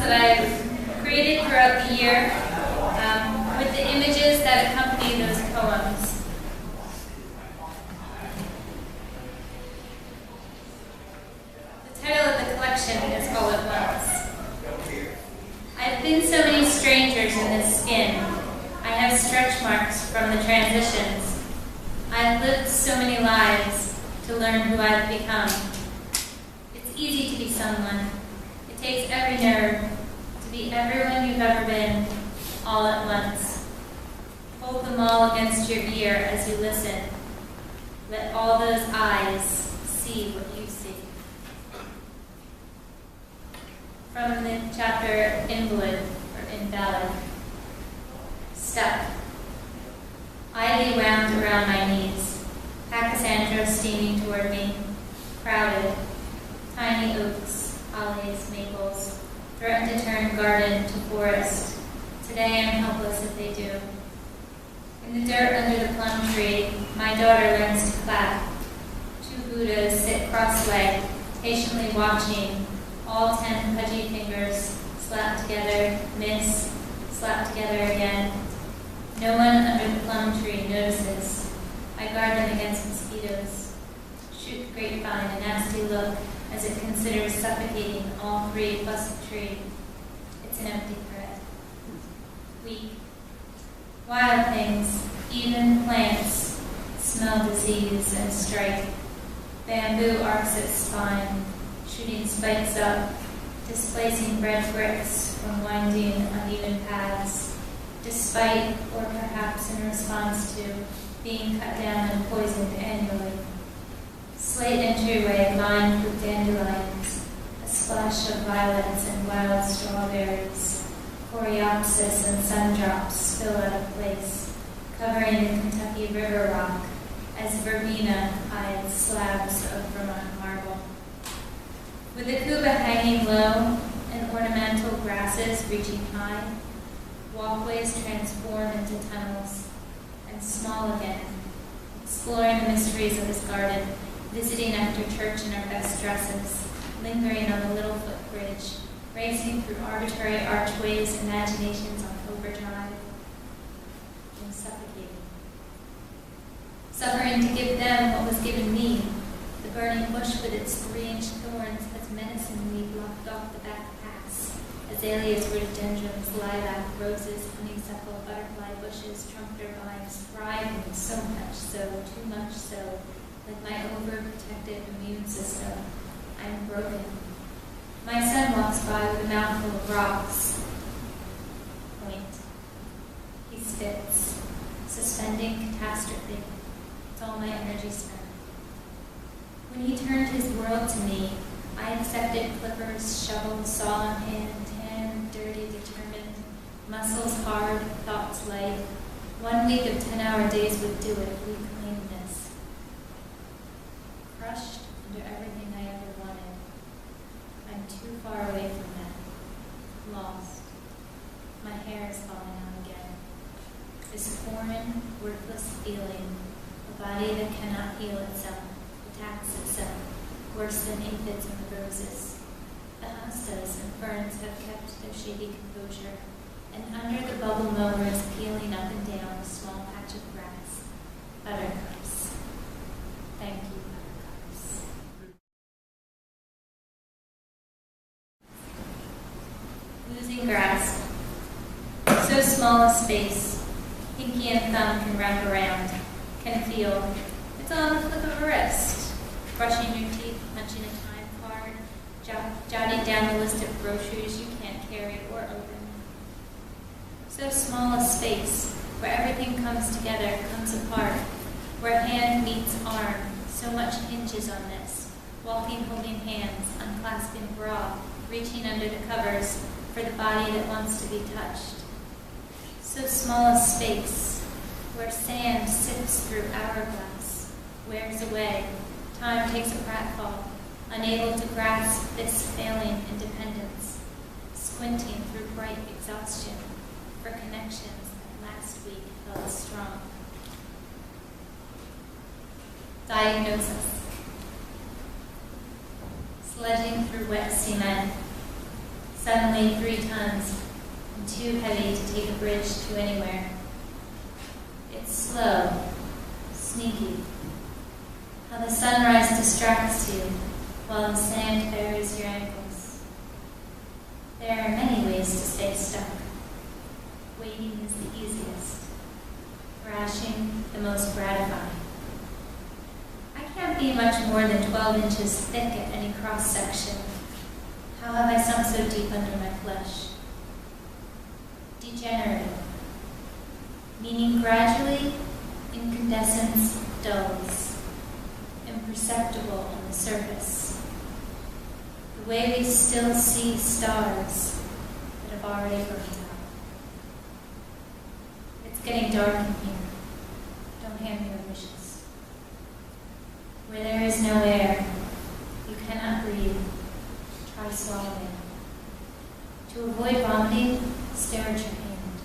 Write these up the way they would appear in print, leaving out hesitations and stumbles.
that I've created throughout the year with the images that accompany those poems. The title of the collection is All at Once. I've been so many strangers in this skin. I have stretch marks from the transitions. I've lived so many lives to learn who I've become. It's easy to be someone. It takes every nerve to be everyone you've ever been, all at once. Hold them all against your ear as you listen. Let all those eyes see what you see. From the chapter Invalid, or Invalid. Stuck. Ivy wound around my knees. Pachysandra steaming toward me. Crowded. Tiny oaks, hollies, maples, threaten to turn garden to forest. Today I'm helpless if they do. In the dirt under the plum tree, my daughter learns to clap. Two Buddhas sit cross-legged, patiently watching, all 10 pudgy fingers slap together, miss, slap together again. No one under the plum tree notices. I guard them against mosquitoes. Shoot the grapevine a nasty look as it considers suffocating all 3 plus the tree. It's an empty threat. Weak. Wild things, even plants, smell disease and strike. Bamboo arcs its spine, shooting spikes up, displacing red bricks from winding uneven paths, despite or perhaps in response to being cut down and poisoned annually. Slate entryway lined with dandelions, a splash of violets and wild strawberries. Coreopsis and sundrops fill out of place, covering the Kentucky River rock as verbena hides slabs of Vermont marble. With the kuba hanging low and ornamental grasses reaching high, walkways transform into tunnels and small again, exploring the mysteries of his garden, visiting after church in our best dresses, lingering on the little footbridge, racing through arbitrary archways, imaginations on overdrive, and suffocating. Suffering to give them what was given me. The burning bush with its 3-inch thorns has menacingly blocked off the back paths. Azaleas, rhododendrons, lilac, roses, honeysuckle, butterfly bushes, trumpeter vines thrive me so much so, too much so, like my overprotective immune system. I am broken. My son walks by with a mouthful of rocks. Point. He spits, suspending catastrophe. It's all my energy spent. When he turned his world to me, I accepted clippers, shovel, saw in hand, tan, dirty, determined, muscles hard, thoughts light. 1 week of 10-hour days would do it, reclaim this. Crushed under everything I ever wanted. I'm too far away from that. Lost. My hair is falling out again. This foreign, worthless feeling, a body that cannot heal itself, attacks itself, worse than aphids and the roses. The hostas and ferns have kept their shady composure, and under the bubble mower is peeling up and down a small patch of grass. Buttercups. Thank you, buttercups. Losing grasp. So small a space, pinky and thumb can wrap around, can feel. It's on the flick of a wrist. Brushing your teeth, punching a time card, jotting down the list of groceries you can't carry or open. So small a space, where everything comes together, comes apart, where hand meets arm, so much hinges on this. Walking, holding hands, unclasping bra, reaching under the covers for the body that wants to be touched. So small a space, where sand sifts through hourglass, wears away, time takes a pratfall, unable to grasp this failing independence, squinting through bright exhaustion for connections that last week felt strong. Diagnosis. Sledging through wet cement. suddenly 3 tons and too heavy to take a bridge to anywhere. It's slow, sneaky. How the sunrise distracts you while the sand buries your ankles. There are many ways to stay stuck. Waiting is the easiest. Thrashing the most gratifying. I can't be much more than 12 inches thick at any cross-section. How have I sunk so deep under my flesh? Degenerative, meaning gradually incandescence dulls, imperceptible on the surface. The way we still see stars that have already burnt out. It's getting dark in here. Don't hand me your wishes. Where there is no air, you cannot breathe. Try swallowing. To avoid vomiting, stare at your hand.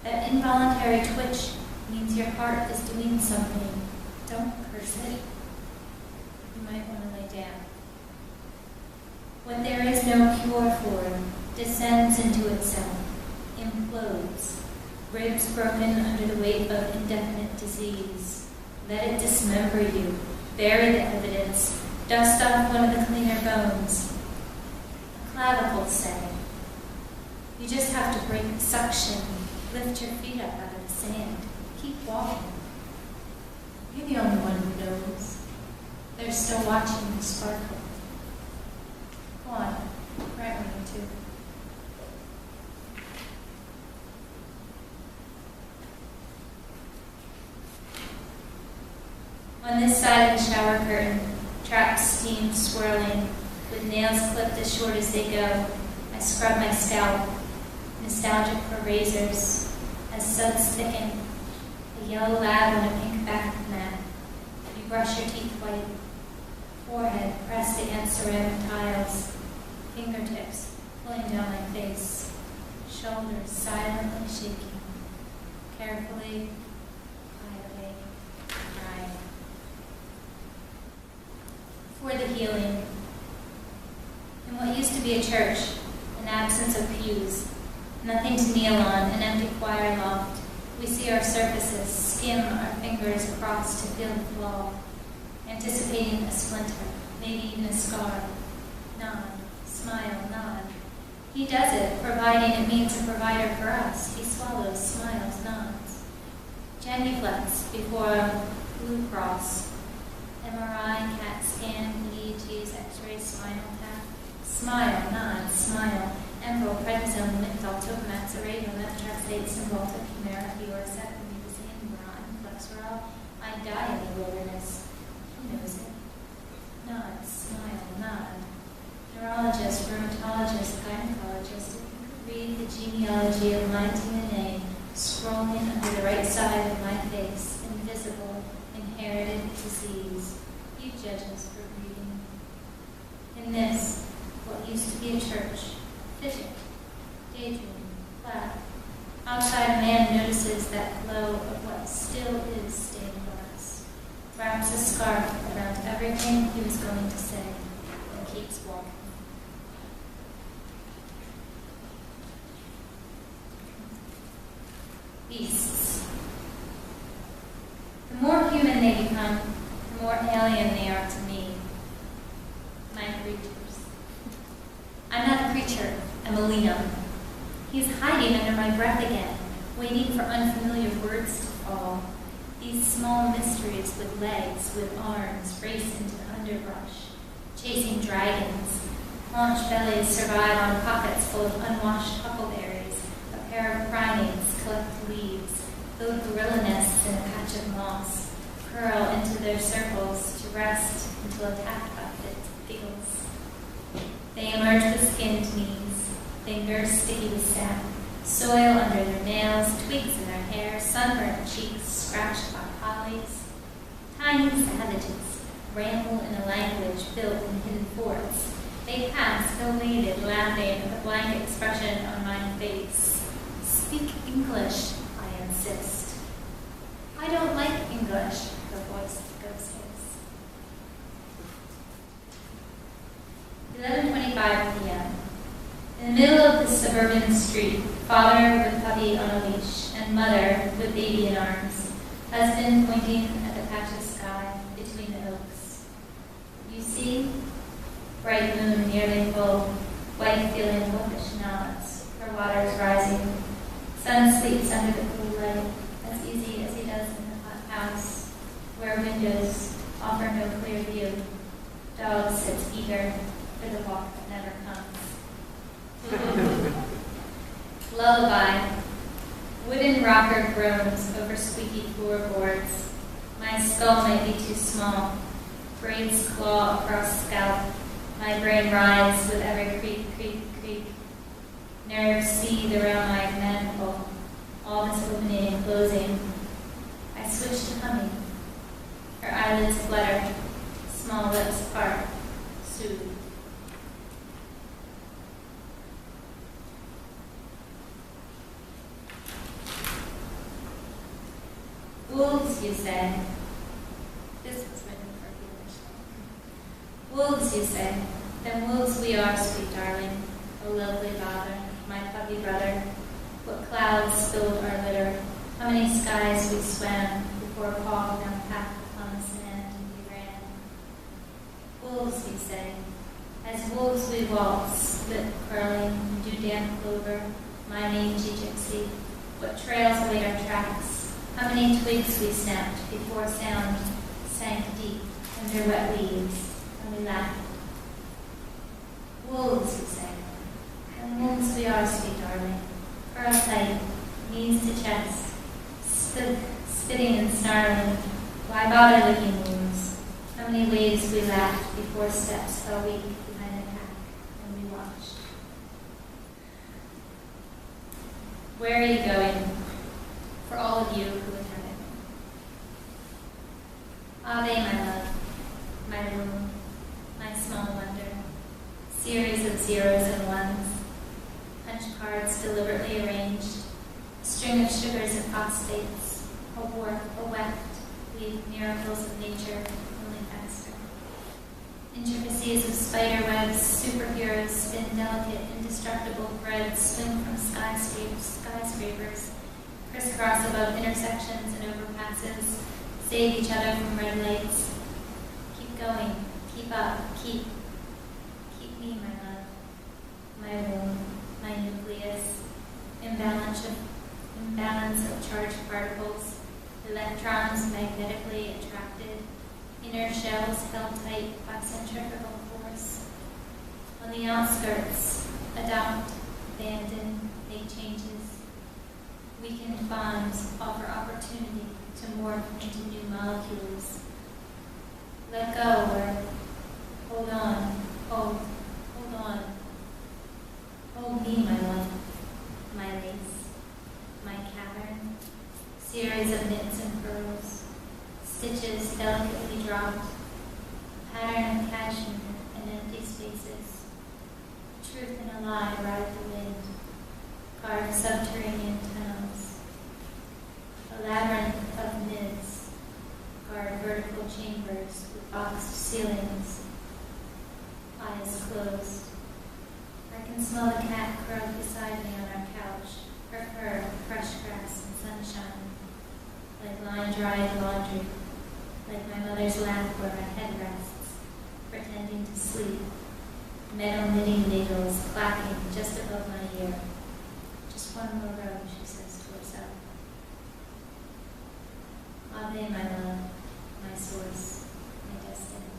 That involuntary twitch means your heart is doing something. Don't curse it. You might want to lay down. What there is no cure for descends into itself, implodes, ribs broken under the weight of indefinite disease. Let it dismember you, bury the evidence, dust off one of the cleaner bones. A clavicle, say. You just have to break the suction, lift your feet up out of the sand, keep walking. You're the only one who knows. They're still watching you sparkle. Go on, write me too. On this side of the shower curtain, trapped steam swirling, with nails clipped as short as they go, I scrub my scalp, nostalgic for razors, as suds thicken, a yellow lab on a pink back mat. You brush your teeth white, forehead pressed against ceramic tiles, fingertips pulling down my face, shoulders silently shaking, carefully, quietly, crying. For the healing. In what used to be a church, an absence of pews, nothing to kneel on, an empty choir loft, we see our surfaces, skim our fingers across to feel the flaw, anticipating a splinter, maybe even a scar. Nod, smile, nod. He does it, providing it means a provider for us. He swallows, smiles, nods. Genuflex before a Blue Cross. MRI, CAT scan, EEGs, X-ray, spinal tap. Smile, nod, smile. Enbrel, prednisone, Midol, Topamax, Arabia, Methotrexate, Cymbalta, Humira, Fioricet, Mutazine, Boron, Flexerol. I die in the wilderness. He knows it. Nod, smile, nod. Neurologist, rheumatologist, gynecologist. If you could read the genealogy of my DNA, scrolling under the right side of my face, invisible, inherited disease. You judge us for reading. In this, what used to be a church, fidget, daydream, laugh. Outside, man notices that glow of what still is stained glass, wraps a scarf around everything he was going to say, and keeps walking. Beasts. The more human they become, the more alien they are to me. My creatures. I'm not a creature, I'm a Liam. He's hiding under my breath again, waiting for unfamiliar words to fall. These small mysteries with legs, with arms, race into the underbrush, chasing dragons. Haunch bellies survive on pockets full of unwashed huckleberries. A pair of primates collect leaves, build gorilla nests in a patch of moss, curl into their circles to rest until attacked by beetles. They emerge with skinned knees, fingers sticky with sap, soil under their nails, twigs in their hair, sunburnt cheeks scratched by pollies. Tiny savages ramble in a language built in hidden forts. They pass, elated, laughing, with a blank expression on my face. Speak English, I insist. I don't like English, the voice goes his. 11:25 p.m. In the middle of the suburban street, father with puppy on a leash and mother with baby in arms, husband pointing at the patch of sky between the oaks. You see? Bright moon nearly full, wife feeling wolfish nods, her waters rising. Son sleeps under the cool light, as easy as he does in the hot house, where windows offer no clear view. Dog sits eager for the walk that never comes. Lullaby. Wooden rocker groans over squeaky floorboards. My skull might be too small. Braids claw across scalp. My brain rides with every creak, creak, creak. Nerves seethe around my mandible. All this opening and closing. I switch to humming. Her eyelids flutter. Small lips part. Soothe. Wolves, you say. This was written for English. Wolves, you say. Then wolves we are, sweet darling. O lovely father, my puppy brother. What clouds filled our litter. How many skies we swam before Paul found path upon the sand and we ran. Wolves, we say. As wolves we waltz, lip curling, dew damp clover, my mangy gypsy. What trails await our tracks. How many twigs we snapped before sound sank deep under wet leaves, and we laughed. Wolves, we say, and wolves we are, sweet darling. Curl tight, knees to chest, spitting and snarling. Why bother licking wounds? How many waves we laughed before steps fell weak behind the pack, and we watched. Where are you going? For all of you who would have it. Aubrey, my love, my room, my small wonder, series of zeros and ones, punch cards deliberately arranged, a string of sugars and phosphates, a warp, a weft, weave miracles of nature, only faster. Intricacies of spider webs, superheroes spin delicate, indestructible threads, swing from skyscrapers, crisscross above intersections and overpasses, save each other from red lights. Keep going, keep up, keep me, my love, my womb, my nucleus, imbalance of charged particles, electrons magnetically attracted, inner shells held tight by centrifugal force. On the outskirts, adopt, abandon, make changes. Weakened bonds offer opportunity to morph into new molecules. Let go or hold on, hold on. Hold me, my love, my lace, my cavern, series of knits and furrows, stitches delicately dropped, pattern of cashmere and empty spaces. Truth and a lie ride the wind, carved subterranean tunnels. A labyrinth of myths guard vertical chambers with boxed ceilings, eyes closed. I can smell the cat curled beside me on our couch, her fur, fresh grass and sunshine, like line-dried laundry, like my mother's lap where my head rests, pretending to sleep, metal knitting needles clacking just above my ear. Just one more row, she says to herself. Ave, my love, my source, my destiny.